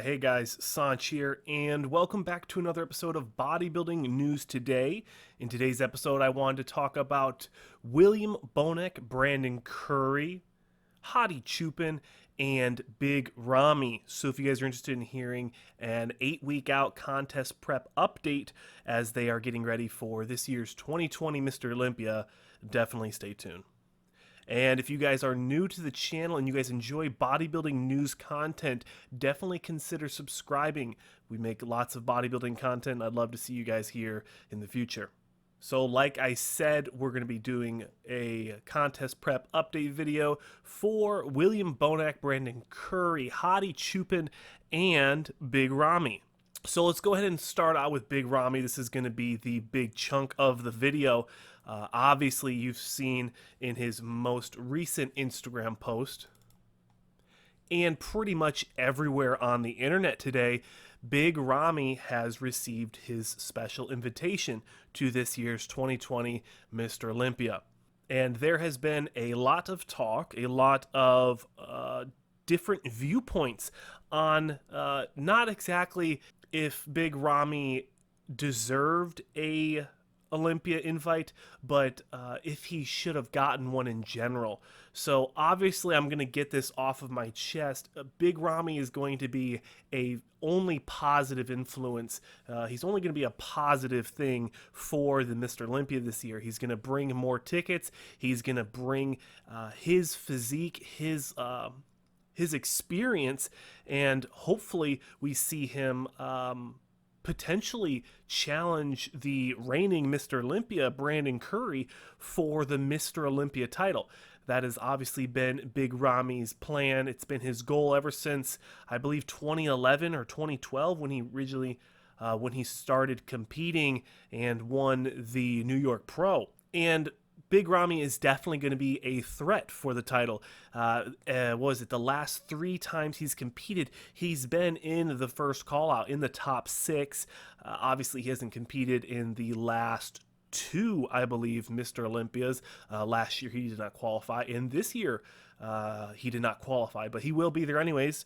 Hey guys, Sanch here, and welcome back to another episode of Bodybuilding News Today. In today's episode, I wanted to talk about William Bonek, Brandon Curry, Hadi and Big Ramy. So if you guys are interested in hearing an 8-week out contest prep update as they are getting ready for this year's 2020 Mr. Olympia, definitely stay tuned. And if you guys are new to the channel and you guys enjoy bodybuilding news content, definitely consider subscribing. We make lots of bodybuilding content. I'd love to see you guys here in the future. So like I said, we're going to be doing a contest prep update video for William Bonek, Brandon Curry, Hadi Chupin, and Big Ramy. So let's go ahead and start out with Big Ramy. This is going to be the big chunk of the video. Obviously, you've seen in his most recent Instagram post and pretty much everywhere on the internet today, Big Ramy has received his special invitation to this year's 2020 Mr. Olympia. And there has been a lot of talk, a lot of different viewpoints on not exactly if Big Ramy deserved a Olympia invite, but if he should have gotten one in general. So obviously I'm going to get this off of my chest. Big Ramy is going to be a only positive influence. He's only going to be a positive thing for the Mr. Olympia this year. He's going to bring more tickets. He's going to bring his physique, his experience, and hopefully we see him potentially challenge the reigning Mr. Olympia, Brandon Curry, for the Mr. Olympia title. That has obviously been Big Ramy's plan. It's been his goal ever since, I believe, 2011 or 2012 when he originally, when he started competing and won the New York Pro. And Big Ramy is definitely going to be a threat for the title. Was it the last 3 times he's competed, he's been in the first call out, in the top 6. Obviously, he hasn't competed in the last 2, I believe, Mr. Olympias. Last year, he did not qualify. And this year, he did not qualify. But he will be there anyways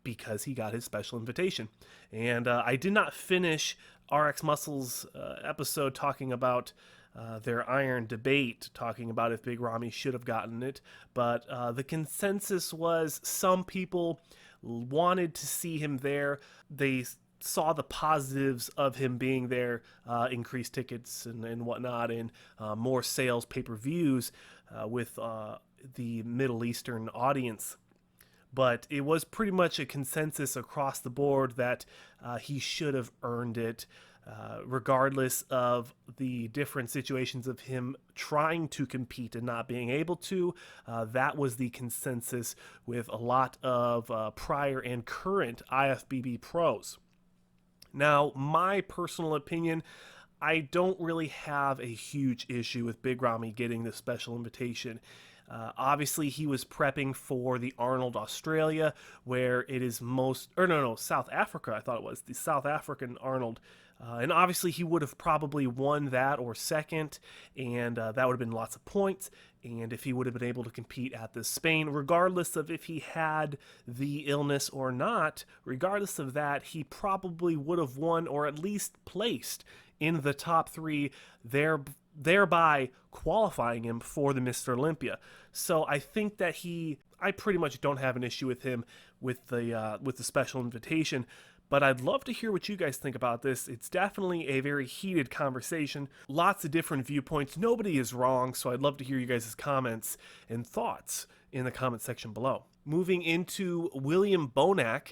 because he got his special invitation. And I did not finish RX Muscle's episode talking about their iron debate, talking about if Big Ramy should have gotten it, but the consensus was some people wanted to see him there. They saw the positives of him being there, increased tickets and whatnot, and more sales, pay-per-views with the Middle Eastern audience. But it was pretty much a consensus across the board that he should have earned it. Regardless of the different situations of him trying to compete and not being able to. That was the consensus with a lot of prior and current IFBB pros. Now, my personal opinion, I don't really have a huge issue with Big Ramy getting the special invitation. Obviously, he was prepping for the Arnold Australia, where it is South Africa, I thought it was, the South African Arnold. And obviously, he would have probably won that or second, and that would have been lots of points. And if he would have been able to compete at the Spain, regardless of if he had the illness or not, regardless of that, he probably would have won or at least placed in the top 3 thereby qualifying him for the Mr. Olympia. So I think that I pretty much don't have an issue with him with the special invitation. But I'd love to hear what you guys think about this. It's definitely a very heated conversation. Lots of different viewpoints. Nobody is wrong, so I'd love to hear you guys' comments and thoughts in the comment section below. Moving into William Bonek,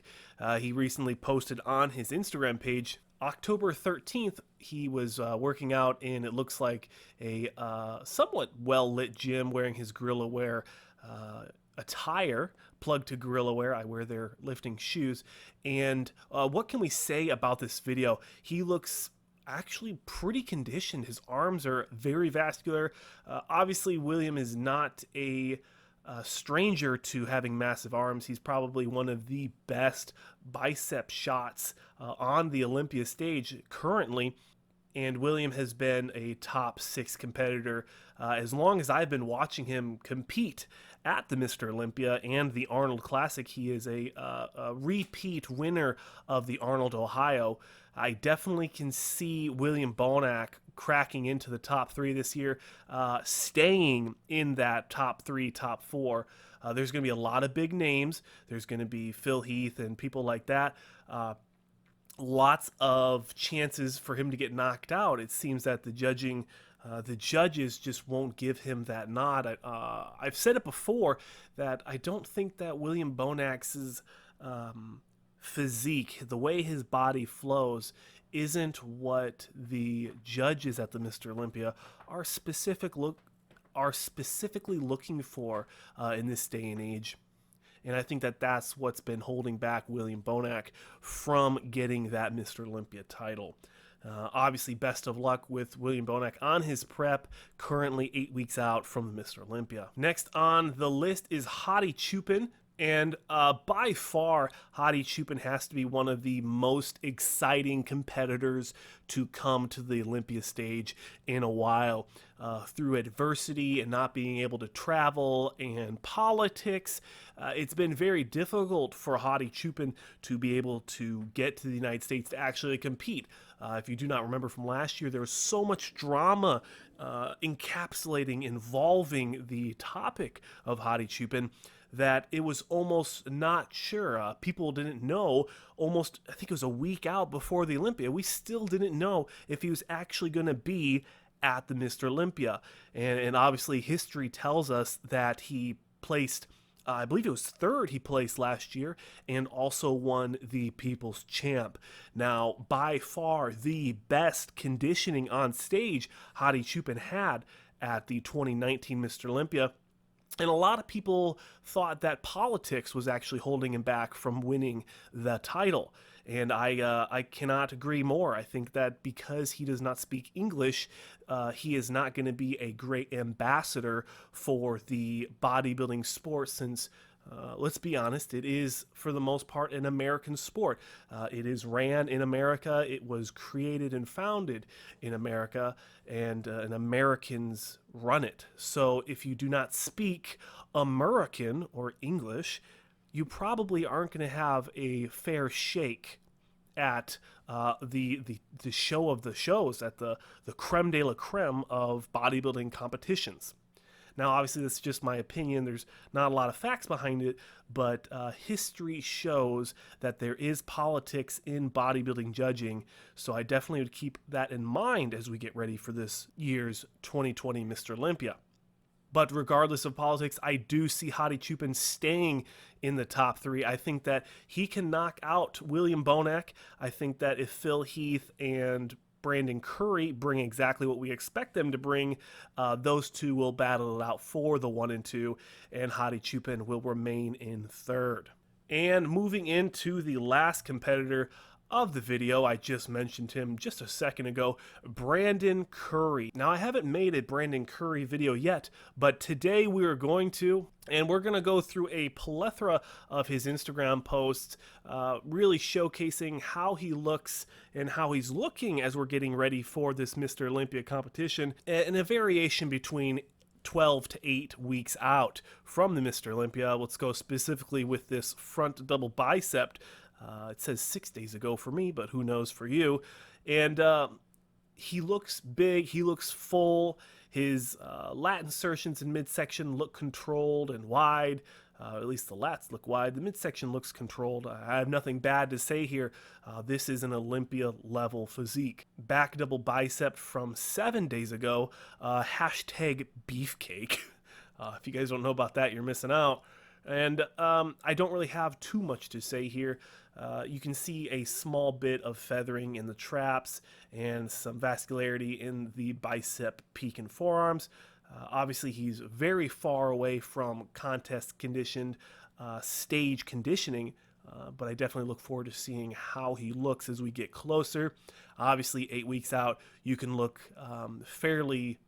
he recently posted on his Instagram page, October 13th, he was working out in, it looks like, a somewhat well-lit gym, wearing his Gorilla Wear attire, plug to Gorilla Wear. I wear their lifting shoes. And what can we say about this video? He looks actually pretty conditioned. His arms are very vascular. Obviously, William is not a stranger to having massive arms. He's probably one of the best bicep shots on the Olympia stage currently. And William has been a top 6 competitor as long as I've been watching him compete at the Mr. Olympia and the Arnold Classic. He is a repeat winner of the Arnold, Ohio. I definitely can see William Bonac cracking into the top 3 this year, staying in that top 3, top 4. There's going to be a lot of big names. There's going to be Phil Heath and people like that. Lots of chances for him to get knocked out. It seems that the judges just won't give him that nod. I've said it before that I don't think that William Bonac's physique, the way his body flows, isn't what the judges at the Mr. Olympia are specifically looking for in this day and age. And I think that that's what's been holding back William Bonac from getting that Mr. Olympia title. Obviously, best of luck with William Bonac on his prep, currently 8 weeks out from the Mr. Olympia. Next on the list is Hadi Chupin. And by far, Hadi Chupin has to be one of the most exciting competitors to come to the Olympia stage in a while. Through adversity and not being able to travel and politics, it's been very difficult for Hadi Chupin to be able to get to the United States to actually compete. If you do not remember from last year, there was so much drama involving the topic of Hadi Chupin that it was almost not sure. People didn't know, almost, I think it was a week out before the Olympia, we still didn't know if he was actually going to be at the Mr. Olympia. And obviously history tells us that he placed, I believe it was 3rd he placed last year, and also won the People's Champ. Now, by far the best conditioning on stage Hadi Chupin had at the 2019 Mr. Olympia. And a lot of people thought that politics was actually holding him back from winning the title. And I cannot agree more. I think that because he does not speak English, he is not going to be a great ambassador for the bodybuilding sport, since let's be honest, it is for the most part an American sport. It is ran in America. It was created and founded in America, and Americans run it. So if you do not speak American or English, you probably aren't going to have a fair shake at the show of the shows, at the creme de la creme of bodybuilding competitions. Now, obviously, this is just my opinion. There's not a lot of facts behind it, but history shows that there is politics in bodybuilding judging, so I definitely would keep that in mind as we get ready for this year's 2020 Mr. Olympia. But regardless of politics, I do see Hadi Chupin staying in the top 3. I think that he can knock out William Bonac. I think that if Phil Heath and Brandon Curry bring exactly what we expect them to bring, those two will battle it out for the 1 and 2, and Hadi Chupin will remain in 3rd. And moving into the last competitor of the video, I just mentioned him just a second ago, Brandon Curry. Now, I haven't made a Brandon Curry video yet, but today we are going to, and we're going to go through a plethora of his Instagram posts, really showcasing how he looks and how he's looking as we're getting ready for this Mr. Olympia competition, and a variation between 12 to 8 weeks out from the Mr. Olympia. Let's go specifically with this front double bicep. It says 6 days ago for me, but who knows for you. And he looks big, he looks full. His lat insertions in midsection look controlled and wide. At least the lats look wide. The midsection looks controlled. I have nothing bad to say here. This is an Olympia level physique. Back double bicep from 7 days ago. Hashtag beefcake. If you guys don't know about that, you're missing out. And I don't really have too much to say here. You can see a small bit of feathering in the traps and some vascularity in the bicep peak and forearms. Obviously, he's very far away from contest conditioned stage conditioning, but I definitely look forward to seeing how he looks as we get closer. Obviously, 8 weeks out, you can look fairly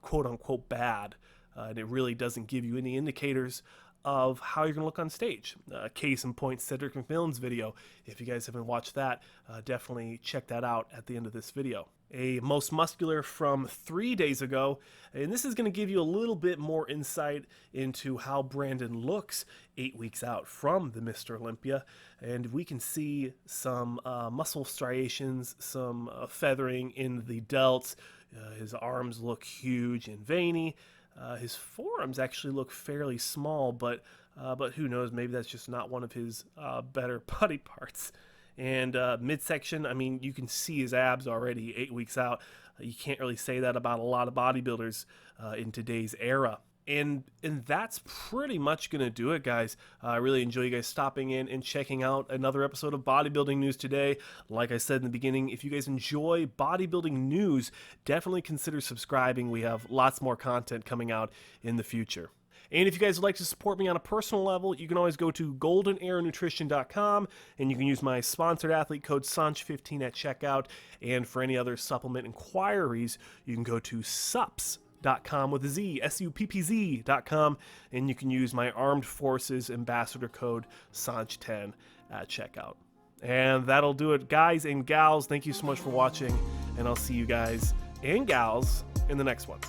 quote-unquote bad, and it really doesn't give you any indicators of how you're going to look on stage. Case in point, Cedric McMillan's video. If you guys haven't watched that, definitely check that out at the end of this video. a most muscular from 3 days ago, and this is going to give you a little bit more insight into how Brandon looks 8 weeks out from the Mr. Olympia. And we can see some muscle striations, some feathering in the delts. His arms look huge and veiny. His forearms actually look fairly small, but who knows, maybe that's just not one of his better body parts. And midsection, I mean, you can see his abs already 8 weeks out. You can't really say that about a lot of bodybuilders in today's era. And that's pretty much going to do it, guys. I really enjoy you guys stopping in and checking out another episode of Bodybuilding News today. Like I said in the beginning, if you guys enjoy bodybuilding news, definitely consider subscribing. We have lots more content coming out in the future. And if you guys would like to support me on a personal level, you can always go to goldenarrownutrition.com and you can use my sponsored athlete code SANCH15 at checkout. And for any other supplement inquiries, you can go to suppz.com with a Z, SUPPZ.com, and you can use my Armed Forces Ambassador code SANCH10 at checkout. And that'll do it, guys and gals. Thank you so much for watching, and I'll see you guys and gals in the next one.